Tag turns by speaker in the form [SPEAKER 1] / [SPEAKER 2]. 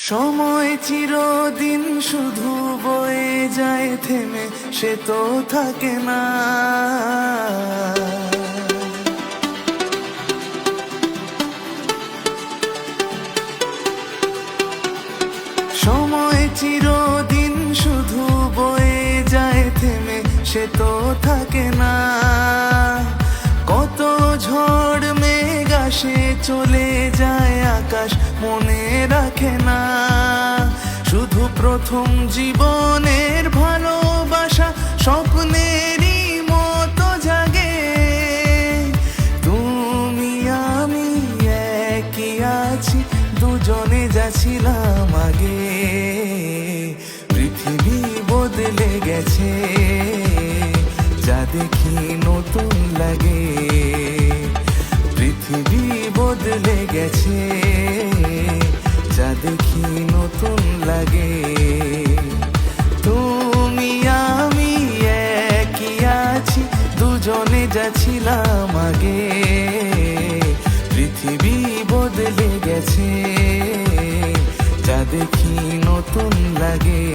[SPEAKER 1] সময় চিরদিন শুধু বয়ে যায় থেমে, সে তো থাকে না। সময় চিরদিন শুধু বয়ে যায় থেমে, সে তো থাকে না। কত ঝড় মেঘ আসে চলে যায়, আকাশ মনে রাখে না। শুধু প্রথম জীবনের ভালোবাসা স্বপ্নেরই মতো জাগে। তুমি আমি একই আছি, দুজনে যাচ্ছিলাম আগে। পৃথিবী বদলে গেছে, যা দেখি নতুন লাগে। পৃথিবী বদলে গেছে, যা দেখি নতুন লাগে। তুমি আমি একই আছি, দুজনে যাচ্ছিলাম আগে। পৃথিবী বদলে গেছে, যা দেখি নতুন লাগে।